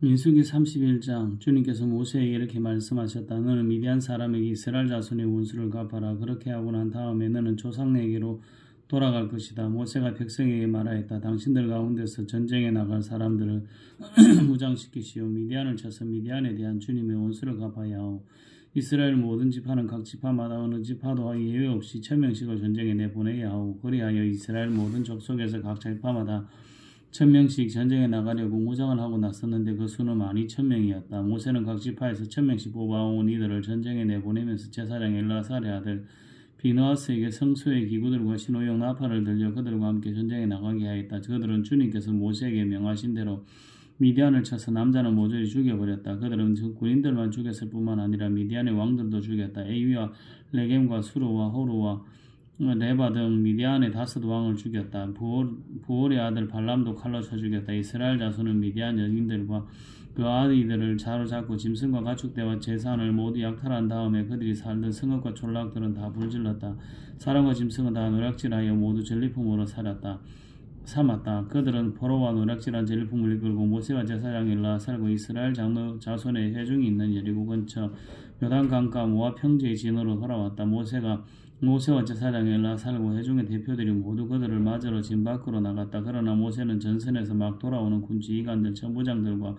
민수기 31장 주님께서 모세에게 이렇게 말씀하셨다. 너는 미디안 사람에게 이스라엘 자손의 원수를 갚아라. 그렇게 하고 난 다음에 너는 조상에게로 돌아갈 것이다. 모세가 백성에게 말하였다. 당신들 가운데서 전쟁에 나갈 사람들을 무장시키시오. 미디안을 쳐서 미디안에 대한 주님의 원수를 갚아야 하오. 이스라엘 모든 지파는 각 지파마다 어느 지파도 예외 없이 1000명씩을 전쟁에 내보내야 하오. 그리하여 이스라엘 모든 족속에서 각 지파마다 1000명씩 전쟁에 나가려고 무장을 하고 나섰는데 그 수는 12000명이었다. 모세는 각 지파에서 1000명씩 뽑아온 이들을 전쟁에 내보내면서 제사장 엘라살의 아들 비느하스에게 성소의 기구들과 신호용 나팔을 들려 그들과 함께 전쟁에 나가게 하였다. 그들은 주님께서 모세에게 명하신 대로 미디안을 쳐서 남자는 모조리 죽여버렸다. 그들은 군인들만 죽였을 뿐만 아니라 미디안의 왕들도 죽였다. 에위와 레겜과 수르와 호르와 레바 등 미디안의 5 왕을 죽였다. 부올의 아들 발람도 칼로 쳐 죽였다. 이스라엘 자손은 미디안 여인들과 그 아이들을 사로잡고 짐승과 가축대와 재산을 모두 약탈한 다음에 그들이 살던 성읍과 촌락들은 다 불질렀다. 사람과 짐승은 다 노략질하여 모두 전리품으로 삼았다. 그들은 포로와 노략질한 전리품을 이끌고 모세와 제사장 엘라살과 이스라엘 자손의 회중이 있는 여리고 근처 요단강가 모압 평지의 진으로 돌아왔다. 모세와 제사장 엘라살과 회중의 대표들이 모두 그들을 맞으러 진 밖으로 나갔다. 그러나 모세는 전선에서 막 돌아오는 군 지휘관들, 천부장들과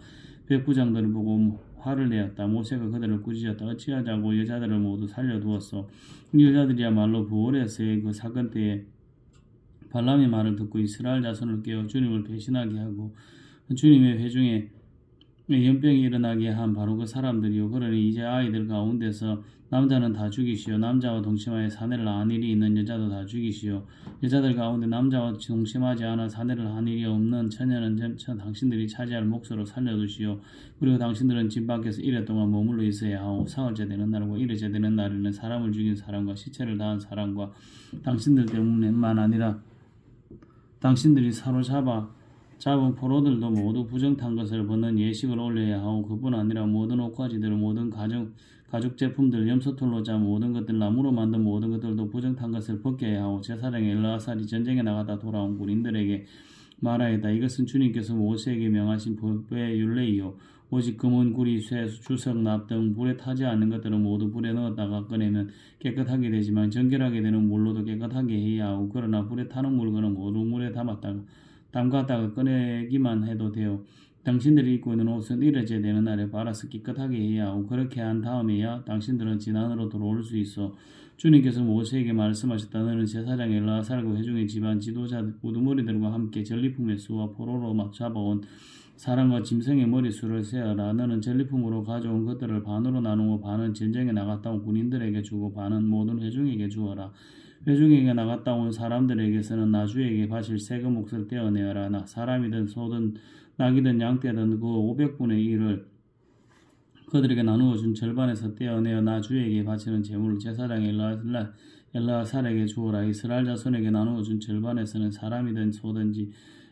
백부장들을 보고 화를 내었다. 모세가 그들을 꾸짖었다. 어찌하자고 여자들을 모두 살려두었소. 이 여자들이야말로 부올에서의 그 사건 때에 발람의 말을 듣고 이스라엘 자손을 깨워 주님을 배신하게 하고 주님의 회중에 연병이 일어나게 한 바로 그 사람들이요. 그러니 이제 아이들 가운데서 남자는 다 죽이시오. 남자와 동침하여 사내를 한 일이 있는 여자도 다 죽이시오. 여자들 가운데 남자와 동침하지 않아 사내를 한 일이 없는 처녀는 당신들이 차지할 몫으로 살려두시오. 그리고 당신들은 집 밖에서 이래 동안 머물러 있어야 하오. 사흘째 되는 날과 이르째 되는 날에는 사람을 죽인 사람과 시체를 다한 사람과 당신들 때문에만 아니라 당신들이 잡은 포로들도 모두 부정탄 것을 벗는 예식을 올려야 하고 그뿐 아니라 모든 옷가지들, 모든 가죽 제품들, 염소털로 짠 모든 것들, 나무로 만든 모든 것들도 부정탄 것을 벗겨야 하고 제사장 엘라살이 전쟁에 나가다 돌아온 군인들에게 말하였다. 이것은 주님께서 모세에게 명하신 법의 율례이요. 오직 금은, 구리, 쇠, 주석, 납 등 불에 타지 않는 것들은 모두 불에 넣었다가 꺼내면 깨끗하게 되지만 정결하게 되는 물로도 깨끗하게 해야 하고 그러나 불에 타는 물건은 모두 물에 담갔다가 꺼내기만 해도 돼요. 당신들이 입고 있는 옷은 이르제 되는 날에 빨아서 깨끗하게 해야 하고 그렇게 한 다음에야 당신들은 진안으로 들어올 수 있어. 주님께서 모세에게 말씀하셨다. 너는 제사장 엘라살과 회중의 집안 지도자 우두머리들과 함께 전리품의 수와 포로로 잡아온 사람과 짐승의 머리수를 세어라. 너는 전리품으로 가져온 것들을 반으로 나누고 반은 전쟁에 나갔다 온 군인들에게 주고 반은 모든 회중에게 주어라. 회중에게 나갔다 온 사람들에게서는 나주에게 바칠 세금 몫을 떼어내어라. 사람이든 소든 낙이든 양떼든 그 500분의 1을 그들에게 나누어 준 절반에서 떼어내어 나주에게 바치는 제물을 제사장 엘라살에게 주어라. 이스라엘 자손에게 나누어 준 절반에서는 사람이든 소든지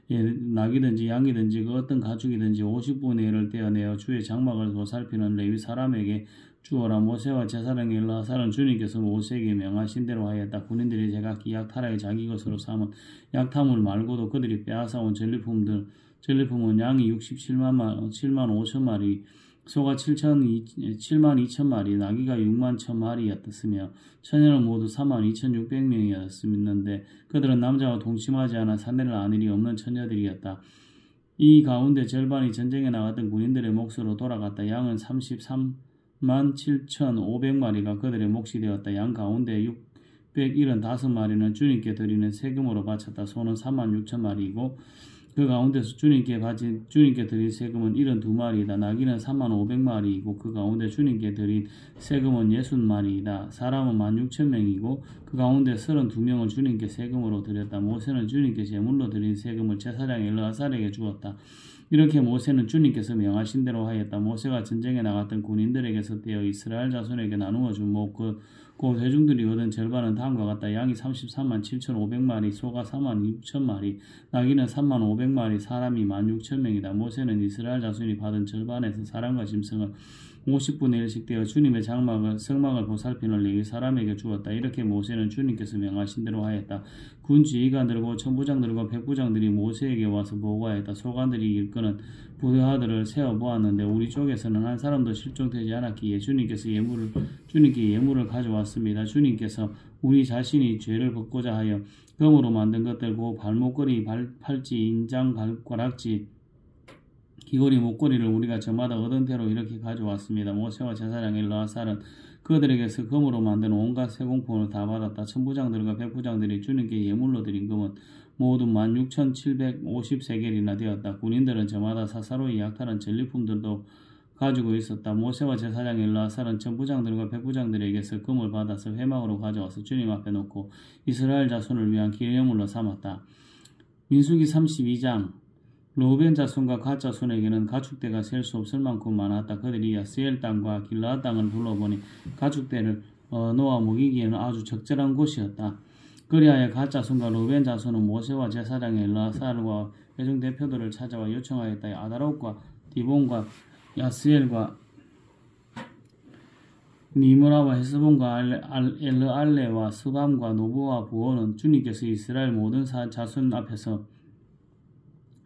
낙이든지 양이든지 그 어떤 가축이든지 50분의 1을 떼어내어 주의 장막을 보살피는 레위 사람에게 주어라. 모세와 제사장 엘라살은 주님께서 모세에게 명하신 대로 하였다. 군인들이 제각기 약탈하여 자기 것으로 삼은 약탈물 말고도 그들이 빼앗아온 전리품은 양이 67만 5천 마리, 소가 7만 2천 마리, 나귀가 6만 1천 마리였으며 처녀는 모두 4만 2,600명이었는데 그들은 남자와 동침하지 않아 사내를 안 일이 없는 처녀들이었다. 이 가운데 절반이 전쟁에 나갔던 군인들의 몫으로 돌아갔다. 양은 33만 7,500마리가 그들의 몫이 되었다. 양 가운데 675마리는 주님께 드리는 세금으로 바쳤다. 소는 4만 6천 마리이고 그 가운데서 주님께 드린 세금은 72마리이다. 나귀는 3만 500마리이고 그 가운데 주님께 드린 세금은 60마리이다. 사람은 16,000명이고 그 가운데 32명을 주님께 세금으로 드렸다. 모세는 주님께 제물로 드린 세금을 제사장 엘라살에게 주었다. 이렇게 모세는 주님께서 명하신 대로 하였다. 모세가 전쟁에 나갔던 군인들에게서 떼어 이스라엘 자손에게 나누어 준 그 회중들이 얻은 절반은 다음과 같다. 양이 33만 7,500마리, 소가 4만 6천 마리, 나귀는 3만 500마리, 사람이 16,000명이다. 모세는 이스라엘 자손이 받은 절반에서 사람과 짐승을 50분의 1씩 떼어 주님의 성막을 보살피는 레위 사람에게 주었다. 이렇게 모세는 주님께서 명하신 대로 하였다. 군 지휘관들과 천부장들과 백부장들이 모세에게 와서 보고하였다. 소관들이 일끄는 부하들을 세어보았는데 우리 쪽에서는 한 사람도 실종되지 않았기에 주님께 예물을 가져왔습니다. 주님께서 우리 자신이 죄를 벗고자 하여 금으로 만든 것들, 고 발목걸이, 팔찌, 인장, 가락지, 귀걸이, 목걸이를 우리가 저마다 얻은 대로 이렇게 가져왔습니다. 모세와 제사장 엘르아살은 그들에게서 금으로 만든 온갖 세공품을 다 받았다. 천부장들과 백부장들이 주님께 예물로 드린 금은 모두 16,750세겔이나 되었다. 군인들은 저마다 사사로이 약탈한 전리품들도 가지고 있었다. 모세와 제사장 엘르아살은 천부장들과 백부장들에게서 금을 받아서 회막으로 가져와서 주님 앞에 놓고 이스라엘 자손을 위한 기념물로 삼았다. 민수기 32장. 르우벤 자손과 갓 자손에게는 가축대가 셀 수 없을 만큼 많았다. 그들이 야스엘 땅과 길르앗 땅을 둘러보니 가축대를 놓아 먹이기에는 아주 적절한 곳이었다. 그리하여 갓 자손과 르우벤 자손은 모세와 제사장 엘르아살과 회중 대표들을 찾아와 요청하였다. 아다롯과 디본과 야스엘과 니므라와 헤스본과 엘르알레와 스밤과 노브와 부오는 주님께서 이스라엘 모든 자손 앞에서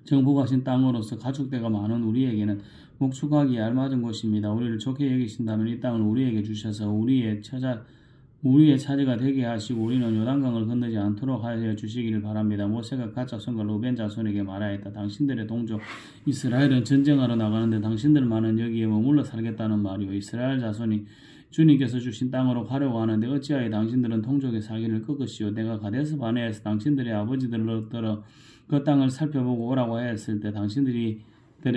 정복하신 땅으로서 가축대가 많은 우리에게는 목축하기에 알맞은 곳입니다. 우리를 좋게 여기신다면 이 땅을 우리에게 주셔서 우리의 차지가 되게 하시고 우리는 요단강을 건너지 않도록 하여 주시기를 바랍니다. 모세가 갓 자손과 르벤 자손에게 말하였다. 당신들의 동족 이스라엘은 전쟁하러 나가는데 당신들만은 여기에 머물러 살겠다는 말이요. 이스라엘 자손이 주님께서 주신 땅으로 가려고 하는데 어찌하여 당신들은 동족의 사기를 꺾으시오. 내가 가데스 바네아에서 당신들의 아버지들을 들어 그 땅을 살펴보고 오라고 하였을 때 당신들의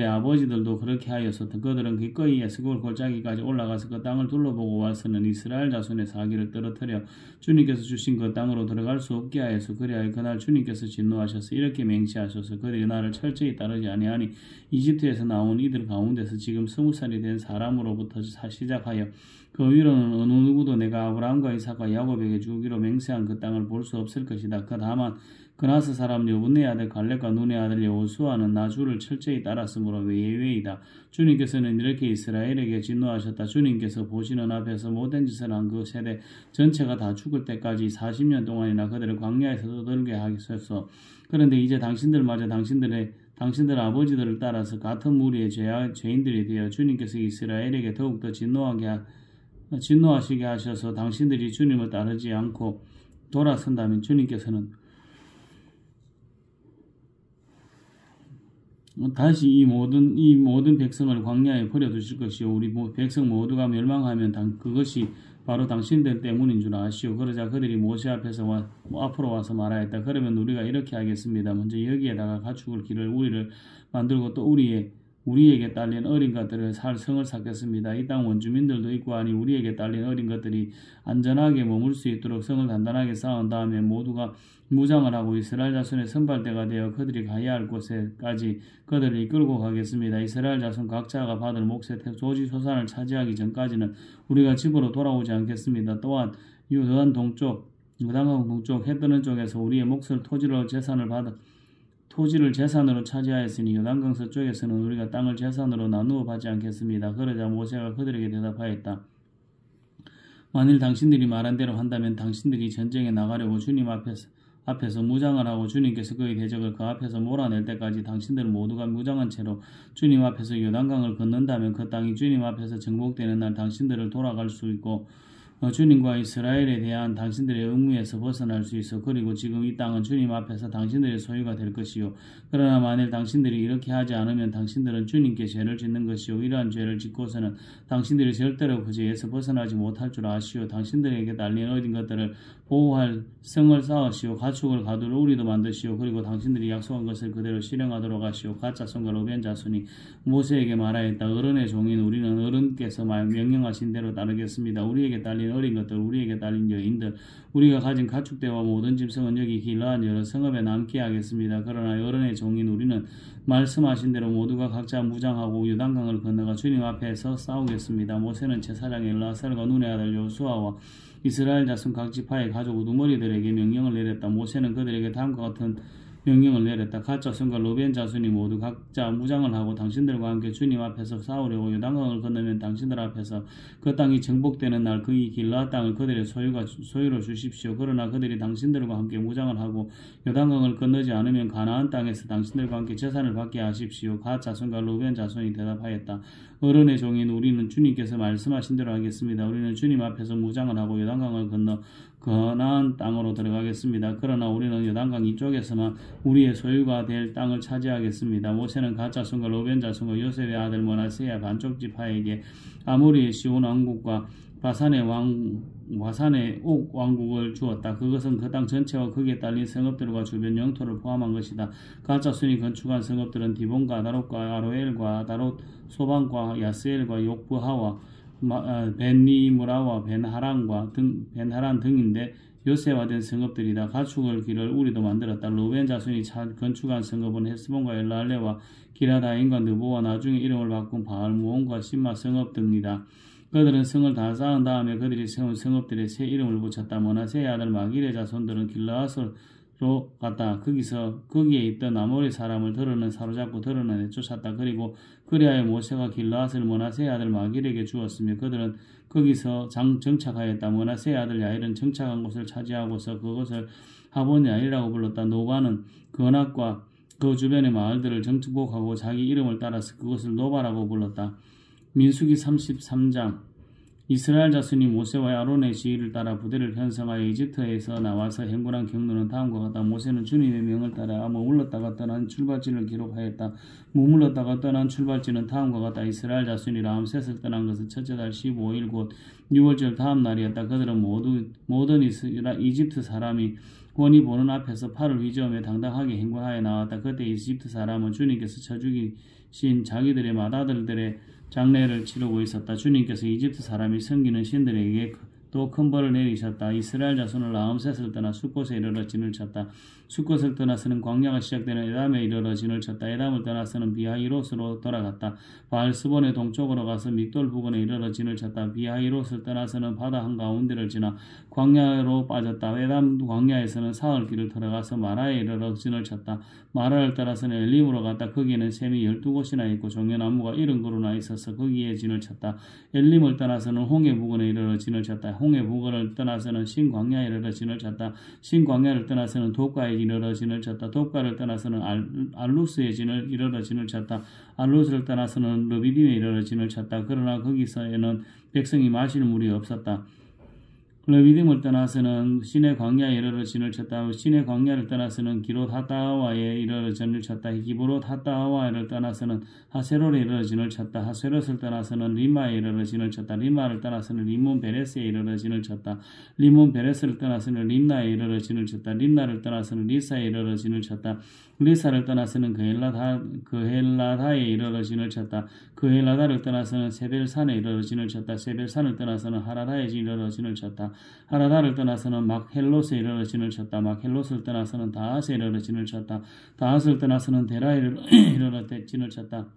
아버지들도 그렇게 하였어. 그들은 기꺼이 에스골 골짜기까지 올라가서 그 땅을 둘러보고 와서는 이스라엘 자손의 사기를 떨어뜨려 주님께서 주신 그 땅으로 들어갈 수 없게 하여서 그리하여 그날 주님께서 진노하셔서 이렇게 맹세하셔서 그들이 나를 철저히 따르지 아니하니 이집트에서 나온 이들 가운데서 지금 20살이 된 사람으로부터 시작하여 그 위로는 어느 누구도 내가 아브라함과 이삭과 야곱에게 주기로 맹세한 그 땅을 볼 수 없을 것이다. 다만 그나스 사람 여분네 아들 갈렙과 눈의 아들 여호수아는 나 주를 철저히 따랐으므로 예외이다. 주님께서는 이렇게 이스라엘에게 진노하셨다. 주님께서 보시는 앞에서 못된 짓을 한 그 세대 전체가 다 죽을 때까지 40년 동안이나 그들을 광야에서 떠들게 하셨소. 그런데 이제 당신들마저 당신들 아버지들을 따라서 같은 무리의 죄인들이 되어 주님께서 이스라엘에게 더욱더 진노하시게 하셔서 당신들이 주님을 따르지 않고 돌아선다면 주님께서는 다시 이 모든 백성을 광야에 버려두실 것이요 우리 백성 모두가 멸망하면 그것이 바로 당신들 때문인 줄 아시오. 그러자 그들이 모세 앞으로 와서 말하였다. 그러면 우리가 이렇게 하겠습니다. 먼저 여기에다가 가축을 기를 우리를 만들고 또 우리에게 딸린 어린 것들을 살 성을 쌓겠습니다. 이 땅 원주민들도 있고 하니 우리에게 딸린 어린 것들이 안전하게 머물 수 있도록 성을 단단하게 쌓은 다음에 모두가 무장을 하고 이스라엘 자손의 선발대가 되어 그들이 가야 할 곳에까지 그들을 이끌고 가겠습니다. 이스라엘 자손 각자가 받을 몫의 조지소산을 차지하기 전까지는 우리가 집으로 돌아오지 않겠습니다. 또한 요단 동쪽 해 뜨는 쪽에서 우리의 몫을 토지를 재산으로 차지하였으니 요단강 서쪽에서는 우리가 땅을 재산으로 나누어 받지 않겠습니다. 그러자 모세가 그들에게 대답하였다. 만일 당신들이 말한 대로 한다면 당신들이 전쟁에 나가려고 주님 앞에서 무장을 하고 주님께서 그의 대적을 그 앞에서 몰아낼 때까지 당신들 모두가 무장한 채로 주님 앞에서 요단강을 건넌다면 그 땅이 주님 앞에서 정복되는 날 당신들을 돌아갈 수 있고 주님과 이스라엘에 대한 당신들의 의무에서 벗어날 수 있어. 그리고 지금 이 땅은 주님 앞에서 당신들의 소유가 될 것이요. 그러나 만일 당신들이 이렇게 하지 않으면 당신들은 주님께 죄를 짓는 것이요. 이러한 죄를 짓고서는 당신들이 절대로 그 죄에서 벗어나지 못할 줄 아시오. 당신들에게 달린 어린 것들을 보호할 성을 쌓으시오. 가축을 가두를 우리도 만드시오. 그리고 당신들이 약속한 것을 그대로 실행하도록 하시오. 갓 자손과 르벤 자손이 모세에게 말하였다. 어른의 종인 우리는 어른께서 명령하신 대로 따르겠습니다. 우리에게 딸린 어린 것들, 우리에게 딸린 여인들, 우리가 가진 가축대와 모든 짐승은 여기 길러한 여러 성읍에 남게 하겠습니다. 그러나 어른의 종인 우리는 말씀하신 대로 모두가 각자 무장하고 요단강을 건너가 주님 앞에서 싸우겠습니다. 모세는 제사장 엘르아살과 눈의 아들 여호수아와 이스라엘 자손 각 지파의 가족 우두머리들에게 명령을 내렸다. 모세는 그들에게 다음과 같은 명령을 내렸다. 갓 자손과 루벤 자손이 모두 각자 무장을 하고 당신들과 함께 주님 앞에서 싸우려고 요단강을 건너면 당신들 앞에서 그 땅이 정복되는 날 그이 길라 땅을 그들의 소유로 주십시오. 그러나 그들이 당신들과 함께 무장을 하고 요단강을 건너지 않으면 가나안 땅에서 당신들과 함께 재산을 받게 하십시오. 갓 자손과 루벤 자손이 대답하였다. 어른의 종인 우리는 주님께서 말씀하신 대로 하겠습니다. 우리는 주님 앞에서 무장을 하고 요단강을 건너 가나안 땅으로 들어가겠습니다. 그러나 우리는 요단강 이쪽에서만 우리의 소유가 될 땅을 차지하겠습니다. 모세는 갓 자손과 루벤 자손과 요셉의 아들 므낫세의 반쪽 지파에게 아모리의 시온 왕국과 바산의 옥 왕국을 주었다. 그것은 그 땅 전체와 거기에 딸린 성읍들과 주변 영토를 포함한 것이다. 갓 자손이 건축한 성읍들은 디본과 아다롯과 아로엘과 아다롯, 소방과 야스엘과 욕부하와 벤니무라와 벤하란 등인데 요새화된 성읍들이다. 가축을 기를 우리도 만들었다. 루벤 자손이 건축한 성읍은 헤스본과 엘랄레와 기라다임과 느보와 나중에 이름을 바꾼 바알무온과 심마 성읍 등이다. 그들은 성을 다 쌓은 다음에 그들이 세운 성읍들에 새 이름을 붙였다. 므낫세의 아들 마길의 자손들은 길르앗으로 갔다. 거기에 있던 아모리 사람을 더러는 사로잡고 더러는 내쫓았다. 그리고 그리하여 모세가 길르앗을 므낫세의 아들 마길에게 주었으며 그들은 거기서 정착하였다. 므낫세의 아들 야일은 정착한 곳을 차지하고서 그것을 하본 야일이라고 불렀다. 노바는 그낙과 그 주변의 마을들을 정복하고 자기 이름을 따라서 그것을 노바라고 불렀다. 민수기 33장 이스라엘 자손이 모세와 아론의 지휘를 따라 부대를 편성하여 이집트에서 나와서 행군한 경로는 다음과 같다. 모세는 주님의 명을 따라 머물렀다가 떠난 출발지를 기록하였다. 머물렀다가 떠난 출발지는 다음과 같다. 이스라엘 자손이 라암셋을 떠난 것은 첫째 달 15일 곧 6월절 다음 날이었다. 그들은 모든 이집트 사람이 훤히 보는 앞에서 팔을 휘저으며 당당하게 행군하여 나왔다. 그때 이집트 사람은 주님께서 쳐 죽이신 자기들의 맏아들들의 장례를 치르고 있었다. 주님께서 이집트 사람이 섬기는 신들에게 또 큰 벌을 내리셨다. 이스라엘 자손은 라암셋을 떠나 숫곳에 이르러 진을 쳤다. 숫곳을 떠나서는 광야가 시작되는 에담에 이르러 진을 쳤다. 에담을 떠나서는 비하이롯으로 돌아갔다. 바알스본의 동쪽으로 가서 믹돌 부근에 이르러 진을 쳤다. 비하이롯을 떠나서는 바다 한가운데를 지나 광야로 빠졌다. 에담 광야에서는 사흘길을 들어가서 마라에 이르러 진을 쳤다. 마라를 따라서는 엘림으로 갔다. 거기에는 샘이 12곳이나 있고 종려나무가 70그루나 있어서 거기에 진을 쳤다. 엘림을 떠나서는 홍해 부근에 이르러 진을 쳤다. 홍해 부근을 떠나서는 신광야에 이르러 진을 쳤다. 신광야를 떠나서는 독가에 이르러 진을 쳤다. 독가를 떠나서는 알루스에 이르러 진을 쳤다. 알루스를 떠나서는 르비딤에 이르러 진을 쳤다. 그러나 거기서에는 백성이 마실 물이 없었다. 르비딤을 떠나서는 시내 광야에 이르러 진을 쳤다. 시내 광야를 떠나서는 기롯 하다와에 이르러 진을 쳤다. 기브롯 하다와를 떠나서는 하세롯에 이르러 진을 쳤다. 하세롯을 떠나서는 림마에 이르러 진을 쳤다. 림마를 떠나서는 림몬 베레스에 이르러 진을 쳤다. 림몬 베레스를 떠나서는 림나에 이르러 진을 쳤다. 림나를 떠나서는 리사에 이르러 진을 쳤다. 리사를 떠나서는 그헬라다에 이르러 진을 쳤다. 그헬라다를 떠나서는 세벨산에 이르러 진을 쳤다. 세벨산을 떠나서는 하라다에 이르러 진을 쳤다. 하라다를 떠나서는 막헬롯에 이르러 진을 쳤다. 막헬롯을 떠나서는 다핫에 이르러 진을 쳤다. 다핫을 떠나서는 데라에 이르러 진을 쳤다.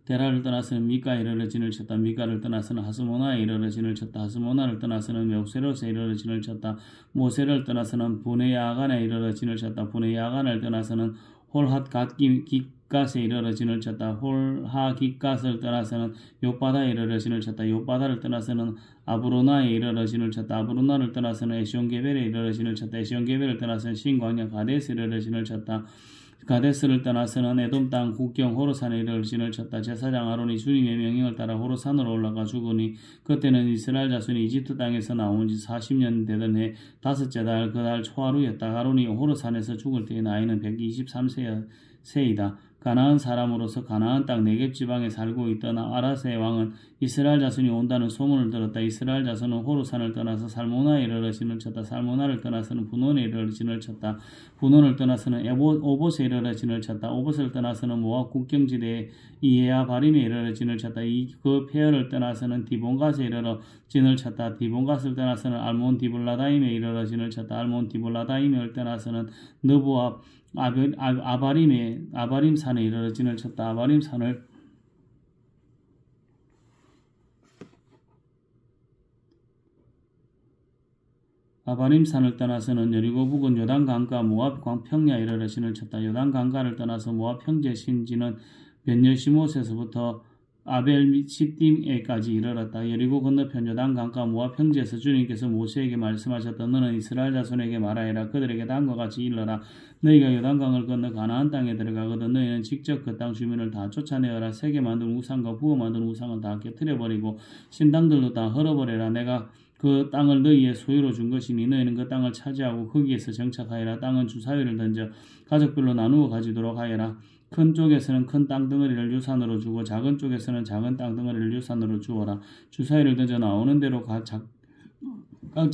데라를 떠나서는 미가에 이르러 진을 쳤다. 미가를 떠나서는 하스모나에 이르러 진을 쳤다. 하스모나를 떠나서는 모세롯에 이르러 진을 쳤다. 모세를 떠나서는 부네야간에 이르러 진을 쳤다. 부네야간을 떠나서는 홀핫 갓깃갓에 이르러 진을 쳤다. 홀하 깃갓을 떠나서는 욥바다에 이르러 진을 쳤다. 욥바다를 떠나서는 아브로나에 이르러 진을 쳤다. 아브로나를 떠나서는 에시온게벨에 이르러 진을 쳤다. 에시온게벨을 떠나서는 신광야 가데스에 이르러 진을 쳤다. 가데스를 떠나서는 에돔 땅 국경 호로산에 이르러 진을 쳤다. 제사장 아론이 주님의 명령을 따라 호로산으로 올라가 죽으니 그때는 이스라엘 자손이 이집트 땅에서 나온 지 40년 되던 해 다섯째 달 그 달 초하루였다. 아론이 호로산에서 죽을 때의 나이는 123세이다. 가나안 사람으로서 가나안 땅 네겝 지방에 살고 있던 아라스의 왕은 이스라엘 자손이 온다는 소문을 들었다. 이스라엘 자손은 호로산을 떠나서 살모나에 이르러 진을 쳤다. 살모나를 떠나서는 분원에 이르러 진을 쳤다. 분원을 떠나서는 오봇에 이르러 진을 쳤다. 오봇을 떠나서는 모압 국경지대에 이에야 바림에 이르러 진을 쳤다. 그 폐허를 떠나서는 디본갓에 이르러 진을 쳤다. 디본갓을 떠나서는 알몬 디블라다임에 이르러 진을 쳤다. 알몬 디블라다임을 떠나서는 느보압 아바림 산에 이르러 진을 쳤다. 아바림 산을 아바림산을 떠나서는 여리고 북은 요단강가 모압 광평야에 이르러 신을 쳤다. 요단강가를 떠나서 모압 평지에 신지는 벳여시못에서부터 아벨 시딤에까지 이르렀다. 여리고 건너편 요단강가 모압 평지에서 주님께서 모세에게 말씀하셨다. 너는 이스라엘 자손에게 말하여라. 그들에게 다음과 같이 일러라. 너희가 요단강을 건너 가나안 땅에 들어가거든 너희는 직접 그 땅 주민을 다 쫓아내어라. 새게 만든 우상과 부어 만든 우상을 다 깨뜨려버리고 신당들도 다 헐어버려라. 내가 그 땅을 너희의 소유로 준 것이니 너희는 그 땅을 차지하고 거기에서 정착하여라. 땅은 주사위를 던져 가족별로 나누어 가지도록 하여라. 큰 쪽에서는 큰 땅덩어리를 유산으로 주고 작은 쪽에서는 작은 땅덩어리를 유산으로 주어라. 주사위를 던져 나오는 대로 각자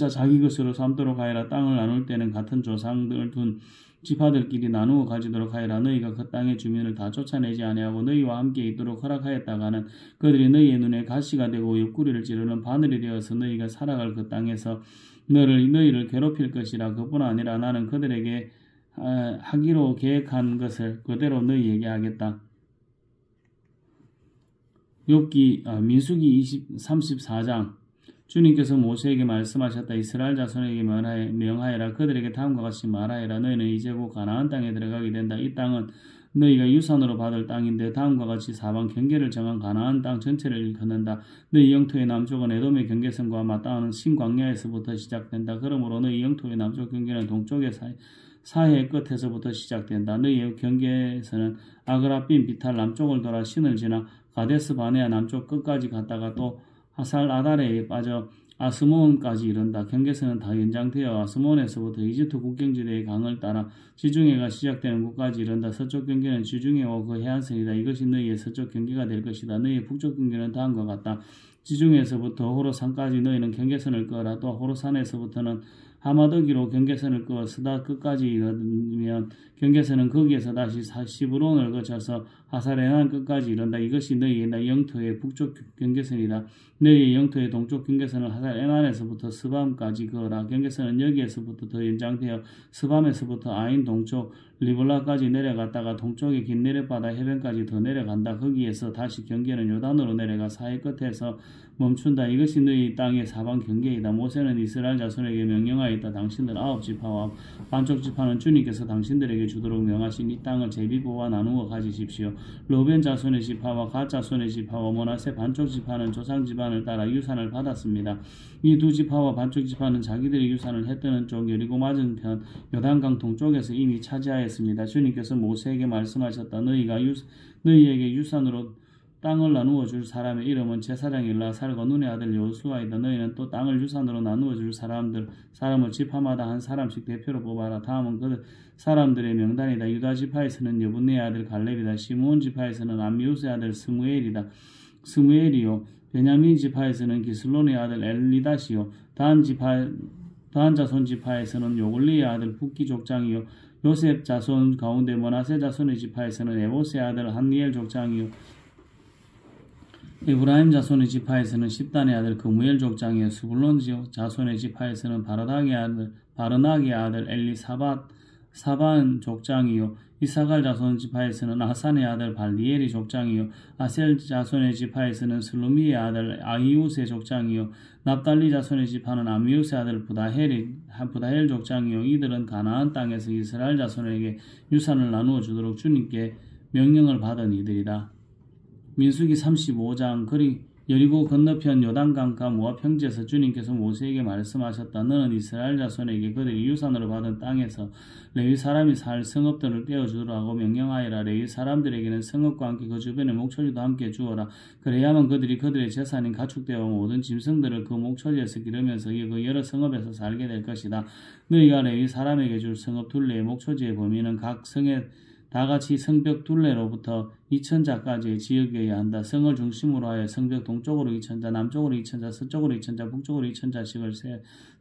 자기 것으로 삼도록 하여라. 땅을 나눌 때는 같은 조상들을 둔 지파들끼리 나누어 가지도록 하여라. 너희가 그 땅의 주민을 다 쫓아내지 아니하고 너희와 함께 있도록 허락하였다가는 그들이 너희의 눈에 가시가 되고 옆구리를 찌르는 바늘이 되어서 너희가 살아갈 그 땅에서 너희를 괴롭힐 것이라. 그뿐 아니라 나는 그들에게 하기로 계획한 것을 그대로 너희에게 하겠다. 민수기 34장 주님께서 모세에게 말씀하셨다. 이스라엘 자손에게 명하여라. 그들에게 다음과 같이 말하여라. 너희는 이제 곧 가나안 땅에 들어가게 된다. 이 땅은 너희가 유산으로 받을 땅인데 다음과 같이 사방 경계를 정한 가나안 땅 전체를 일컫는다. 너희 영토의 남쪽은 에돔의 경계선과 맞닿는 신광야에서부터 시작된다. 그러므로 너희 영토의 남쪽 경계는 동쪽의 사해 끝에서부터 시작된다. 너희의 경계에서는 아그라빔 비탈 남쪽을 돌아 신을 지나 가데스 바네아 남쪽 끝까지 갔다가 또 하살 아다레에 빠져 아스몬까지 이른다. 경계선은 다 연장되어 아스몬에서부터 이집트 국경지대의 강을 따라 지중해가 시작되는 곳까지 이른다. 서쪽 경계는 지중해와 그 해안선이다. 이것이 너희의 서쪽 경계가 될 것이다. 너희의 북쪽 경계는 다음과 같다. 지중해에서부터 호로산까지 너희는 경계선을 그어라. 또 호로산에서부터는 하마더기로 경계선을 그어 스다 끝까지 이르면 경계선은 거기에서 다시 시브론을 거쳐서 하사레난 끝까지 이른다. 이것이 너희의 영토의 북쪽 경계선이다. 너희의 영토의 동쪽 경계선은 하사레난에서부터 스밤까지 그어라. 경계선은 여기에서부터 더 연장되어 스밤에서부터 아인 동쪽 리블라까지 내려갔다가 동쪽의 긴 내려바다 해변까지 더 내려간다. 거기에서 다시 경계는 요단으로 내려가 사해 끝에서 멈춘다. 이것이 너희 땅의 사방 경계이다. 모세는 이스라엘 자손에게 명령하였다. 당신들 9지파와 반쪽 지파는 주님께서 당신들에게 주도록 명하신 이 땅을 제비보와 나누어 가지십시오. 르벤 자손의 지파와 갓 자손의 지파와 므낫세 반쪽 지파는 조상 집안을 따라 유산을 받았습니다. 이 두 지파와 반쪽 지파는 자기들의 유산을 해 뜨는 쪽 여리고 맞은편 요단강 동쪽에서 이미 차지하였습니다. 주님께서 모세에게 말씀하셨다. 너희에게 유산으로 땅을 나누어 줄 사람의 이름은 제사장 엘라살과 눈의 아들 여호수아이다. 너희는 또 땅을 유산으로 나누어 줄 사람을 지파마다 한 사람씩 대표로 뽑아라. 다음은 그 사람들의 명단이다. 유다 지파에서는 여분네의 아들 갈렙이다. 시므온 지파에서는 암미우스의 아들 스무엘이요. 베냐민 지파에서는 기슬론의 아들 엘리다시요. 단 자손 지파에서는 요글리의 아들 붓기 족장이요. 요셉 자손 가운데 므낫세 자손의 지파에서는 에보스의 아들 한니엘 족장이요. 에브라임 자손의 지파에서는 십단의 아들 그무엘 족장이요. 스불론 자손의 지파에서는 바르나기의 아들 사반 족장이요. 이사갈 자손 지파에서는 아산의 아들 발디엘이 족장이요. 아셀 자손의 지파에서는 슬루미의 아들 아이우스의 족장이요. 납달리 자손의 지파는 아미우스의 아들 부다헬 족장이요. 이들은 가나안 땅에서 이스라엘 자손에게 유산을 나누어 주도록 주님께 명령을 받은 이들이다. 민수기 35장 여리고 건너편 요단강가 모압 평지에서 주님께서 모세에게 말씀하셨다. 너는 이스라엘 자손에게 그들이 유산으로 받은 땅에서 레위 사람이 살 성읍들을 떼어주도록 하고 명령하여라. 레위 사람들에게는 성읍과 함께 그 주변의 목초지도 함께 주어라. 그래야만 그들의 재산인 가축대와 모든 짐승들을 그 목초지에서 기르면서 그 여러 성읍에서 살게 될 것이다. 너희가 레위 사람에게 줄 성읍 둘레의 목초지의 범위는 각 성의 다같이 성벽 둘레로부터 2천자까지의 지역이어야 한다. 성을 중심으로 하여 성벽 동쪽으로 2천자, 남쪽으로 2천자, 서쪽으로 2천자, 북쪽으로 2천자씩을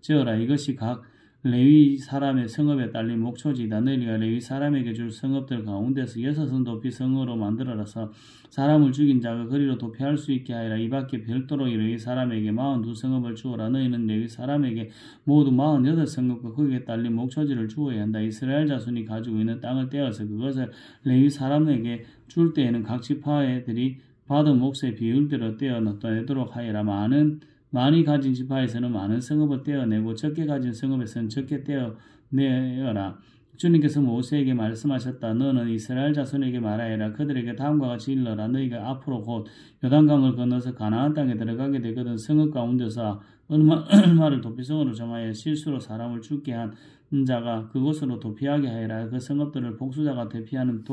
지어라. 이것이 각 레위 사람의 성읍에 딸린 목초지이다. 너희가 레위 사람에게 줄 성읍들 가운데서 6은 도피 성으로 만들어라서 사람을 죽인 자가 거리로 도피할 수 있게 하여라. 이 밖에 별도로 레위 사람에게 42성읍을 주어라. 너희는 레위 사람에게 모두 48성읍과 거기에 딸린 목초지를 주어야 한다. 이스라엘 자손이 가지고 있는 땅을 떼어서 그것을 레위 사람에게 줄 때에는 각 지파들이 받은 몫의 비율대로 떼어 내도록 하여라. 많은 많이 가진 지파에서는 많은 성읍을 떼어내고 적게 가진 성읍에서는 적게 떼어내어라. 주님께서 모세에게 말씀하셨다. 너는 이스라엘 자손에게 말하여라. 그들에게 다음과 같이 일러라. 너희가 앞으로 곧 요단강을 건너서 가나안 땅에 들어가게 되거든 성읍 가운데서 얼마를 도피성으로 정하여 실수로 사람을 죽게 한 자가 그곳으로 도피하게 하여라. 그 성읍들을 복수자가 대피하는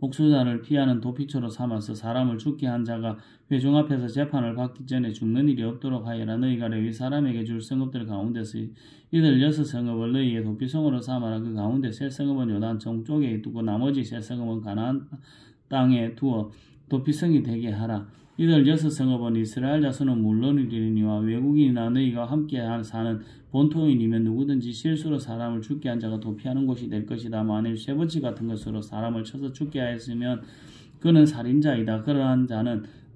복수자를 피하는 도피처로 삼아서 사람을 죽게 한 자가 회중 앞에서 재판을 받기 전에 죽는 일이 없도록 하여라. 너희가 레위 사람에게 줄 성읍들 가운데서 이들 6성읍을 너희의 도피성으로 삼아라. 그 가운데 세 성읍은 요단 정쪽에 두고 나머지 세 성읍은 가나안 땅에 두어 도피성이 되게 하라. 이들 6성읍은 이스라엘 자손은 물론이니와 외국인이나 너희가 함께 사는 본토인이면 누구든지 실수로 사람을 죽게 한 자가 도피하는 곳이 될 것이다. 만일 쇠붙이 같은 것으로 사람을 쳐서 죽게 하였으면 그는 살인자이다.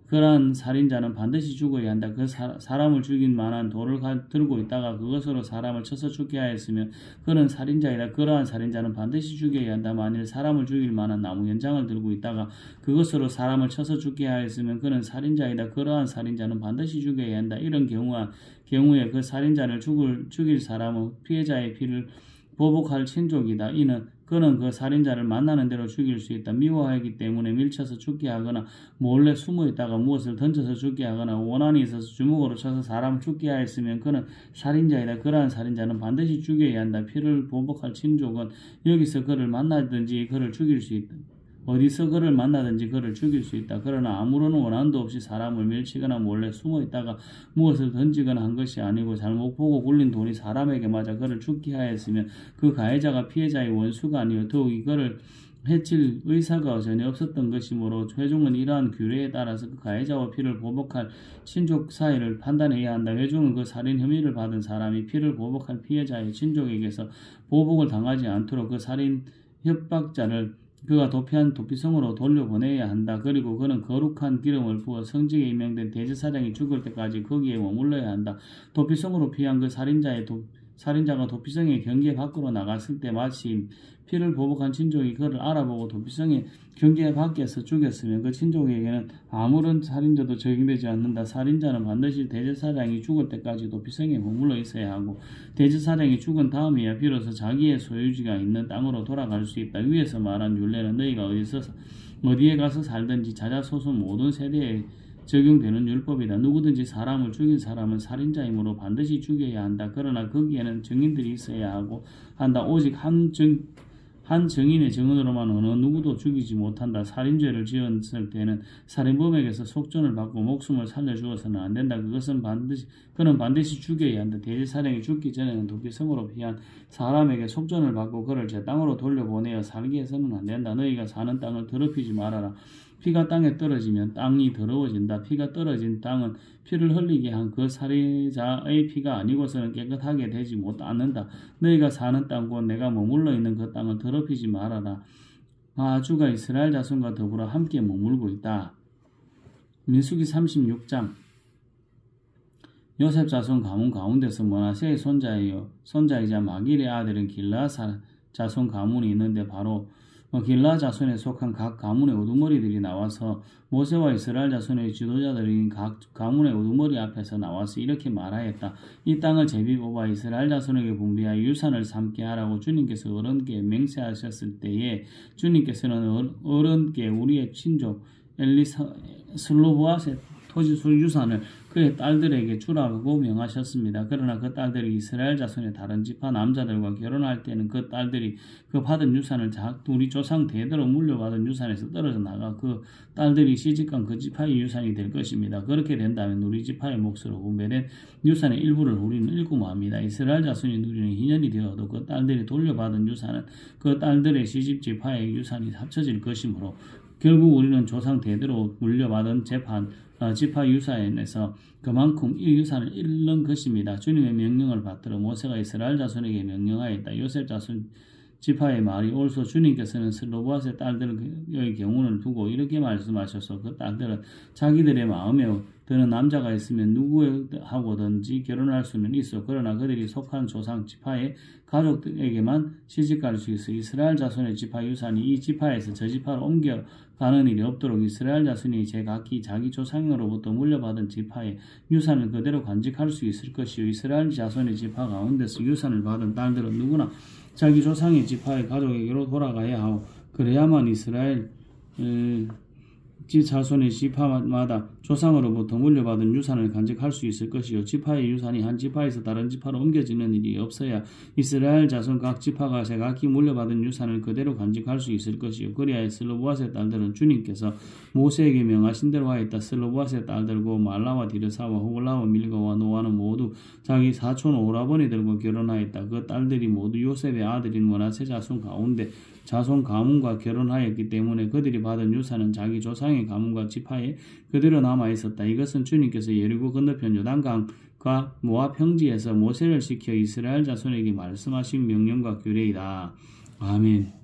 그러한 살인자는 반드시 죽어야 한다. 그 사람을 죽인 만한 돌을 들고 있다가 그것으로 사람을 쳐서 죽게 하였으면 그는 살인자이다. 그러한 살인자는 반드시 죽여야 한다. 만일 사람을 죽일 만한 나무 연장을 들고 있다가 그것으로 사람을 쳐서 죽게 하였으면 그는 살인자이다. 그러한 살인자는 반드시 죽여야 한다. 이런 경우에 그 살인자를 죽일 사람은 피해자의 피를 보복할 친족이다. 그는 그 살인자를 만나는 대로 죽일 수 있다. 미워하기 때문에 밀쳐서 죽게 하거나 몰래 숨어 있다가 무엇을 던져서 죽게 하거나 원한이 있어서 주먹으로 쳐서 사람을 죽게 하였으면 그는 살인자이다. 그러한 살인자는 반드시 죽여야 한다. 피를 보복할 친족은 여기서 그를 만나든지 그를 죽일 수 있다. 어디서 그를 만나든지 그를 죽일 수 있다. 그러나 아무런 원한도 없이 사람을 밀치거나 몰래 숨어 있다가 무엇을 던지거나 한 것이 아니고 잘못 보고 굴린 돌이 사람에게 맞아 그를 죽게 하였으면 그 가해자가 피해자의 원수가 아니요 더욱 이거를 해칠 의사가 전혀 없었던 것이므로 회중은 이러한 규례에 따라서 그 가해자와 피를 보복할 친족 사이를 판단해야 한다. 회중은 그 살인 혐의를 받은 사람이 피를 보복할 피해자의 친족에게서 보복을 당하지 않도록 그 살인 협박자를 그가 도피한 도피성으로 돌려보내야 한다. 그리고 그는 거룩한 기름을 부어 성직에 임명된 대제사장이 죽을 때까지 거기에 머물러야 한다. 도피성으로 피한 그 살인자가 도피성의 경계 밖으로 나갔을 때 마침 피를 보복한 친족이 그를 알아보고 도피성의 경계 밖에서 죽였으면 그 친족에게는 아무런 살인자도 적용되지 않는다. 살인자는 반드시 대제사장이 죽을 때까지 도피성에 머물러 있어야 하고 대제사장이 죽은 다음에야 비로소 자기의 소유지가 있는 땅으로 돌아갈 수 있다. 위에서 말한 율례는 너희가 어디에 가서 살든지 자자소손 모든 세대에 적용되는 율법이다. 누구든지 사람을 죽인 사람은 살인자이므로 반드시 죽여야 한다. 그러나 거기에는 증인들이 있어야 한다. 오직 한 증인의 증언으로만 어느 누구도 죽이지 못한다. 살인죄를 지었을 때는 살인범에게서 속전을 받고 목숨을 살려주어서는 안 된다. 그는 반드시 죽여야 한다. 대제사장이 죽기 전에는 도피성으로 피한 사람에게 속전을 받고 그를 제 땅으로 돌려보내어 살게 해서는 안 된다. 너희가 사는 땅을 더럽히지 말아라. 피가 땅에 떨어지면 땅이 더러워진다. 피가 떨어진 땅은 피를 흘리게 한 그 살인자의 피가 아니고서는 깨끗하게 되지 않는다. 너희가 사는 땅 곧 내가 머물러 있는 그 땅을 더럽히지 말아라. 주가 이스라엘 자손과 더불어 함께 머물고 있다. 민수기 36장 요셉 자손 가문 가운데서 므낫세의 손자이자 마길의 아들인 길르앗 자손 가문이 있는데 바로 길르앗 자손에 속한 각 가문의 우두머리들이 나와서 모세와 이스라엘 자손의 지도자들이 각 가문의 우두머리 앞에서 나와서 이렇게 말하였다. 이 땅을 제비 뽑아 이스라엘 자손에게 분배하여 유산을 삼게 하라고 주님께서 어른께 맹세하셨을 때에 주님께서는 어른께 우리의 친족 슬로보앗의 토지술 유산을 그의 딸들에게 주라고 명하셨습니다. 그러나 그 딸들이 이스라엘 자손의 다른 지파 남자들과 결혼할 때는 그 딸들이 그 받은 유산을 우리 조상 대대로 물려받은 유산에서 떨어져 나가 그 딸들이 시집간 그 지파의 유산이 될 것입니다. 그렇게 된다면 우리 지파의 몫으로 분배된 유산의 일부를 우리는 일구합니다. 이스라엘 자손이 누리는 희년이 되어도 그 딸들이 돌려받은 유산은 그 딸들의 시집 지파의 유산이 합쳐질 것이므로 결국 우리는 조상 대대로 물려받은 지파 유산에서 그만큼 이 유산을 잃는 것입니다. 주님의 명령을 받들어 모세가 이스라엘 자손에게 명령하였다. 요셉 자손 지파의 말이 옳소. 주님께서는 슬로보앗의 딸들의 경우를 두고 이렇게 말씀하셔서 그 딸들은 자기들의 마음에 드는 남자가 있으면 누구하고든지 결혼할 수는 있어. 그러나 그들이 속한 조상 지파의 가족에게만 시집갈 수 있어. 이스라엘 자손의 지파 유산이 이 지파에서 저 지파로 옮겨가는 일이 없도록 이스라엘 자손이 각기 자기 조상으로부터 물려받은 지파의 유산을 그대로 간직할 수 있을 것이요. 이스라엘 자손의 지파 가운데서 유산을 받은 딸들은 누구나 자기 조상의 지파의 가족에게로 돌아가야 하고 그래야만 이스라엘 자손의 지파마다 조상으로부터 물려받은 유산을 간직할 수 있을 것이요. 지파의 유산이 한 지파에서 다른 지파로 옮겨지는 일이 없어야 이스라엘 자손 각 지파가 각기 물려받은 유산을 그대로 간직할 수 있을 것이요. 그리하여 슬로보앗의 딸들은 주님께서 모세에게 명하신 대로 하였다. 슬로보앗의 딸들고 말라와 디르사와 호글라와 밀가와 노아는 모두 자기 사촌 오라버니들과 결혼하였다. 그 딸들이 모두 요셉의 아들인 므낫세 자손 가운데 자손 가문과 결혼하였기 때문에 그들이 받은 유산은 자기 조상의 가문과 지파에 그대로 남아있었다. 이것은 주님께서 여리고 건너편 요단강과 모압 평지에서 모세를 시켜 이스라엘 자손에게 말씀하신 명령과 규례이다. 아멘.